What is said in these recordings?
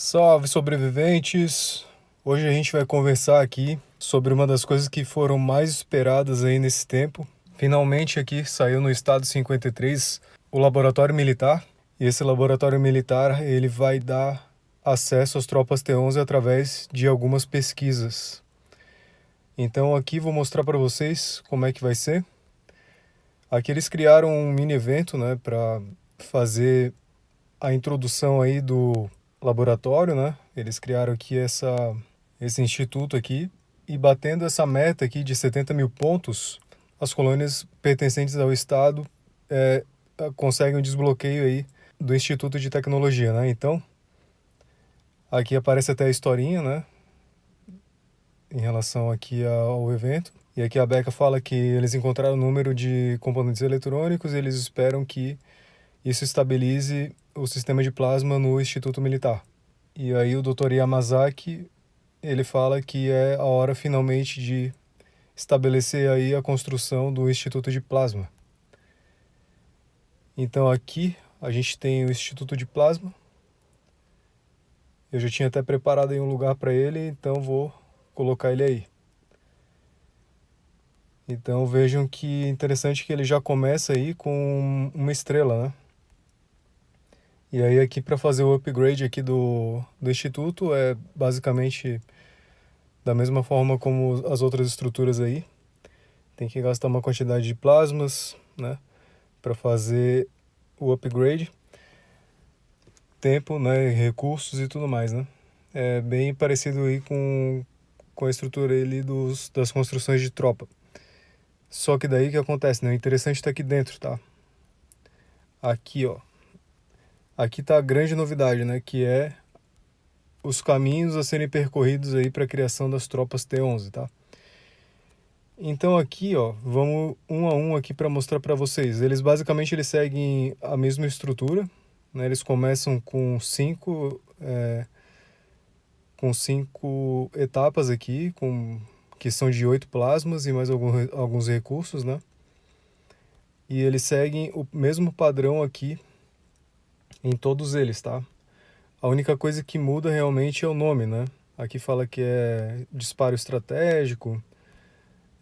Salve, sobreviventes! Hoje a gente vai conversar aqui sobre uma das coisas que foram mais esperadas aí nesse tempo. Finalmente aqui saiu no estado 53 o laboratório militar. E esse laboratório militar ele vai dar acesso às tropas T11 através de algumas pesquisas. Então aqui vou mostrar para vocês como é que vai ser. Aqui eles criaram um mini evento, né, para fazer a introdução aí do laboratório, né? Eles criaram aqui esse instituto aqui e batendo essa meta aqui de 70 mil pontos, as colônias pertencentes ao Estado conseguem um desbloqueio aí do Instituto de Tecnologia, né? Então, aqui aparece até a historinha, né? Em relação aqui ao evento. E aqui a Beca fala que eles encontraram o número de componentes eletrônicos e eles esperam que isso estabilize o sistema de plasma no Instituto Militar. E aí o Dr. Yamazaki, ele fala que é a hora finalmente de estabelecer aí a construção do Instituto de Plasma. Então aqui a gente tem o Instituto de Plasma. Eu já tinha até preparado aí um lugar para ele, então vou colocar ele aí. Então vejam que interessante que ele já começa aí com uma estrela, né? E aí aqui para fazer o upgrade aqui do Instituto é basicamente da mesma forma como as outras estruturas aí. Tem que gastar uma quantidade de plasmas, né? Para fazer o upgrade. Tempo, né? Recursos e tudo mais, né? É bem parecido aí com a estrutura ali das construções de tropa. Só que daí o que acontece, né? O interessante está aqui dentro, tá? Aqui, ó. Aqui tá a grande novidade, né? Que é os caminhos a serem percorridos aí para a criação das tropas T11, tá? Então aqui, ó, vamos um a um aqui para mostrar para vocês. Eles basicamente seguem a mesma estrutura, né? Eles começam com cinco etapas aqui, que são de 8 plasmas e mais alguns recursos, né? E eles seguem o mesmo padrão aqui em todos eles, tá? A única coisa que muda realmente é o nome, né? Aqui fala que é disparo estratégico.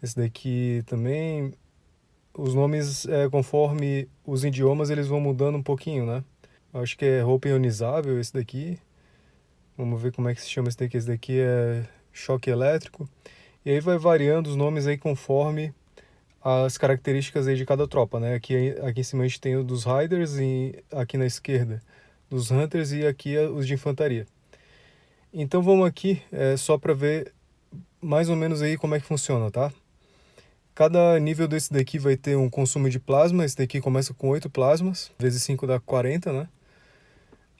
Esse daqui também, os nomes, conforme os idiomas, eles vão mudando um pouquinho, né? Acho que é roupa ionizável esse daqui. Vamos ver como é que se chama esse daqui. Esse daqui é choque elétrico. E aí vai variando os nomes aí conforme as características aí de cada tropa, né? Aqui em cima a gente tem o dos Riders e aqui na esquerda dos Hunters e aqui os de infantaria. Então vamos aqui só para ver mais ou menos aí como é que funciona, tá? Cada nível desse daqui vai ter um consumo de plasma. Esse daqui começa com 8 plasmas, vezes 5 dá 40, né?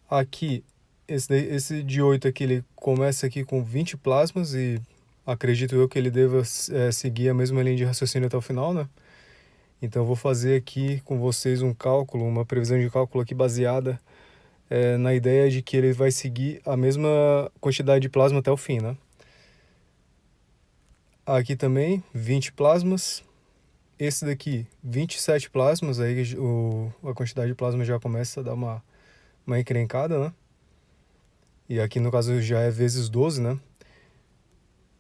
Aqui, esse de 8 aqui, ele começa aqui com 20 plasmas e acredito eu que ele deva seguir a mesma linha de raciocínio até o final, né? Então eu vou fazer aqui com vocês um cálculo, uma previsão de cálculo aqui baseada na ideia de que ele vai seguir a mesma quantidade de plasma até o fim, né? Aqui também, 20 plasmas. Esse daqui, 27 plasmas, aí a quantidade de plasma já começa a dar uma encrencada, né? E aqui no caso já é vezes 12, né?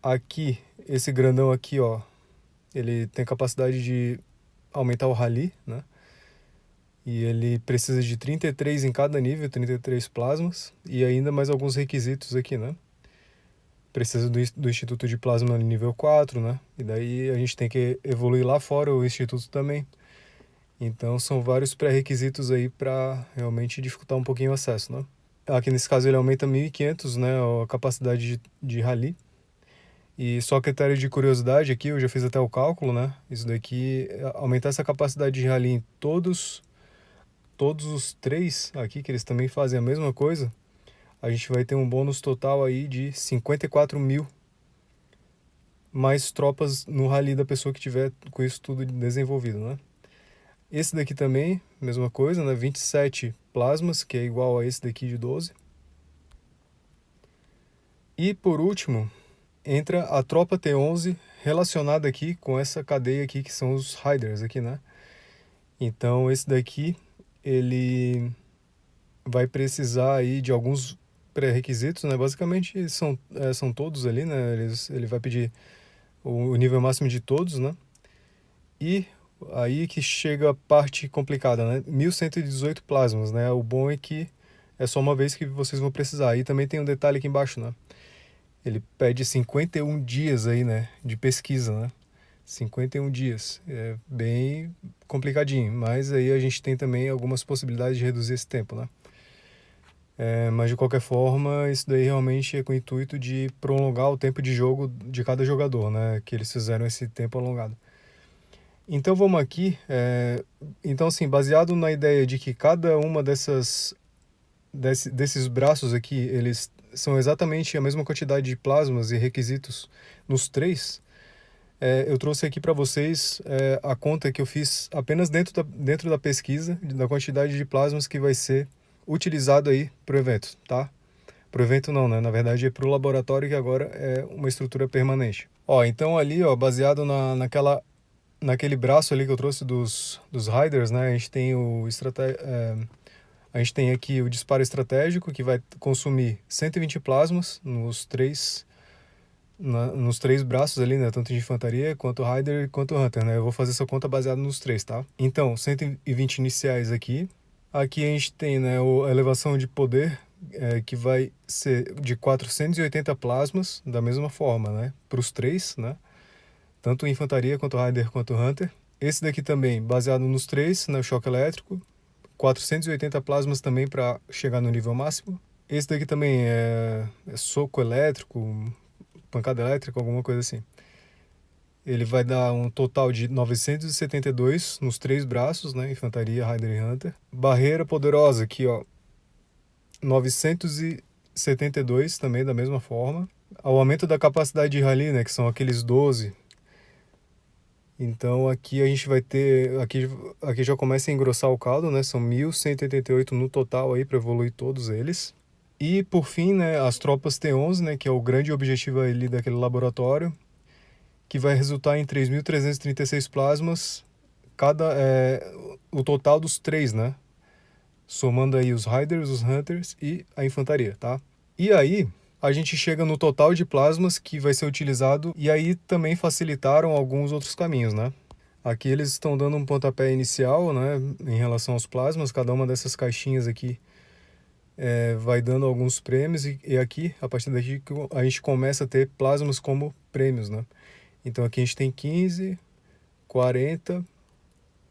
Aqui, esse grandão aqui, ó, ele tem capacidade de aumentar o rally, né? E ele precisa de 33 em cada nível, 33 plasmas, e ainda mais alguns requisitos aqui, né? Precisa do Instituto de Plasma nível 4, né? E daí a gente tem que evoluir lá fora o Instituto também. Então são vários pré-requisitos aí para realmente dificultar um pouquinho o acesso, né? Aqui nesse caso ele aumenta 1.500, né, a capacidade de rally. E só critério de curiosidade aqui, eu já fiz até o cálculo, né? Isso daqui, aumentar essa capacidade de rally em todos os três aqui, que eles também fazem a mesma coisa, a gente vai ter um bônus total aí de 54 mil mais tropas no rally da pessoa que tiver com isso tudo desenvolvido, né? Esse daqui também, mesma coisa, né? 27 plasmas, que é igual a esse daqui de 12. E por último, entra a tropa T11 relacionada aqui com essa cadeia aqui que são os Riders aqui, né? Então esse daqui, ele vai precisar aí de alguns pré-requisitos, né? Basicamente são todos ali, né? Ele vai pedir o nível máximo de todos, né? E aí que chega a parte complicada, né? 1118 plasmas, né? O bom é que é só uma vez que vocês vão precisar. E também tem um detalhe aqui embaixo, né? Ele pede 51 dias aí, né? De pesquisa, né? 51 dias. É bem complicadinho, mas aí a gente tem também algumas possibilidades de reduzir esse tempo, né? Mas de qualquer forma, isso daí realmente é com o intuito de prolongar o tempo de jogo de cada jogador, né? Que eles fizeram esse tempo alongado. Então vamos aqui. Então, assim, baseado na ideia de que cada uma desses braços aqui, eles são exatamente a mesma quantidade de plasmas e requisitos nos três, eu trouxe aqui para vocês a conta que eu fiz apenas dentro da pesquisa, da quantidade de plasmas que vai ser utilizado aí para o evento, tá? Para o evento não, né? Na verdade é para o laboratório, que agora é uma estrutura permanente. Ó, então ali, ó, baseado naquele braço ali que eu trouxe dos riders, né? A gente tem aqui o disparo estratégico, que vai consumir 120 plasmas nos três braços ali, né? Tanto de infantaria, quanto Rider, quanto Hunter, né? Eu vou fazer essa conta baseada nos três, tá? Então, 120 iniciais aqui. Aqui a gente tem, né, a elevação de poder, que vai ser de 480 plasmas, da mesma forma, né? Para os três, né? Tanto infantaria, quanto Rider, quanto Hunter. Esse daqui também, baseado nos três, né? O choque elétrico. 480 plasmas também para chegar no nível máximo. Esse daqui também é soco elétrico, pancada elétrica, alguma coisa assim. Ele vai dar um total de 972 nos três braços, né? Infantaria, Rider e Hunter. Barreira poderosa aqui, ó. 972 também, da mesma forma. Ao aumento da capacidade de rally, né? Que são aqueles 12. Então aqui a gente vai ter... Aqui já começa a engrossar o caldo, né? São 1188 no total aí para evoluir todos eles. E por fim, né, as tropas T11, né, que é o grande objetivo ali daquele laboratório, que vai resultar em 3.336 plasmas, o total dos três, né? Somando aí os Riders, os Hunters e a infantaria, tá? E aí, a gente chega no total de plasmas que vai ser utilizado, e aí também facilitaram alguns outros caminhos, né? Aqui eles estão dando um pontapé inicial, né, em relação aos plasmas. Cada uma dessas caixinhas aqui vai dando alguns prêmios, e aqui, a partir daqui, a gente começa a ter plasmas como prêmios, né? Então aqui a gente tem 15, 40,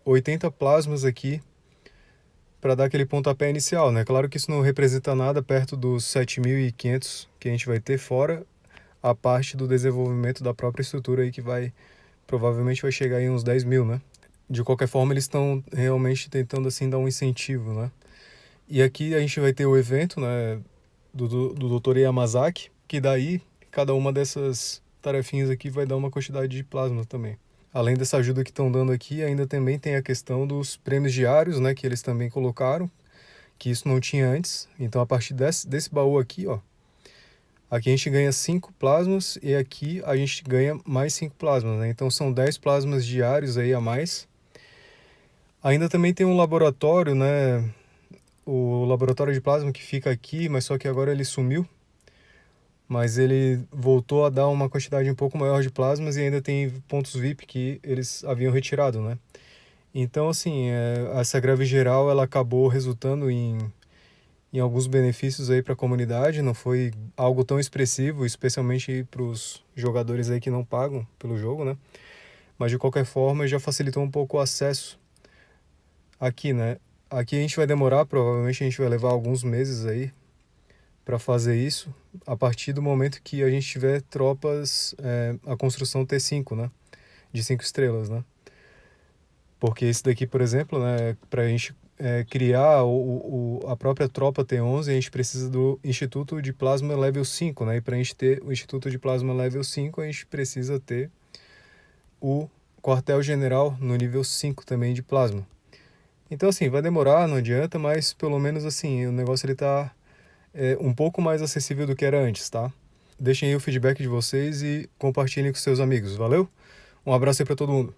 80 plasmas aqui para dar aquele pontapé inicial, né? Claro que isso não representa nada perto dos 7.500 que a gente vai ter, fora a parte do desenvolvimento da própria estrutura aí, que provavelmente vai chegar em uns 10 mil, né? De qualquer forma, eles estão realmente tentando assim dar um incentivo, né? E aqui a gente vai ter o evento, né, do Dr. Yamazaki, que daí cada uma dessas tarefinhas aqui vai dar uma quantidade de plasma também. Além dessa ajuda que estão dando aqui, ainda também tem a questão dos prêmios diários, né, que eles também colocaram, que isso não tinha antes. Então a partir desse baú aqui, ó, aqui a gente ganha 5 plasmas, e aqui a gente ganha mais 5 plasmas, né? Então são 10 plasmas diários aí a mais. Ainda também tem um laboratório, né, o laboratório de plasma, que fica aqui, mas só que agora ele sumiu. Mas ele voltou a dar uma quantidade um pouco maior de plasmas, e ainda tem pontos VIP que eles haviam retirado, né? Então, assim, essa greve geral, ela acabou resultando em alguns benefícios aí para a comunidade. Não foi algo tão expressivo, especialmente para os jogadores aí que não pagam pelo jogo, né? Mas de qualquer forma já facilitou um pouco o acesso aqui, né? Aqui a gente vai demorar, provavelmente a gente vai levar alguns meses aí para fazer isso, a partir do momento que a gente tiver tropas, a construção T5, né? De 5 estrelas, né? Porque esse daqui, por exemplo, né, para a gente criar a própria tropa T11, a gente precisa do Instituto de Plasma Level 5, né? E para a gente ter o Instituto de Plasma Level 5, a gente precisa ter o quartel-general no nível 5 também de plasma. Então, assim, vai demorar, não adianta, mas pelo menos, assim, o negócio ele tá um pouco mais acessível do que era antes, tá? Deixem aí o feedback de vocês e compartilhem com seus amigos, valeu? Um abraço aí para todo mundo.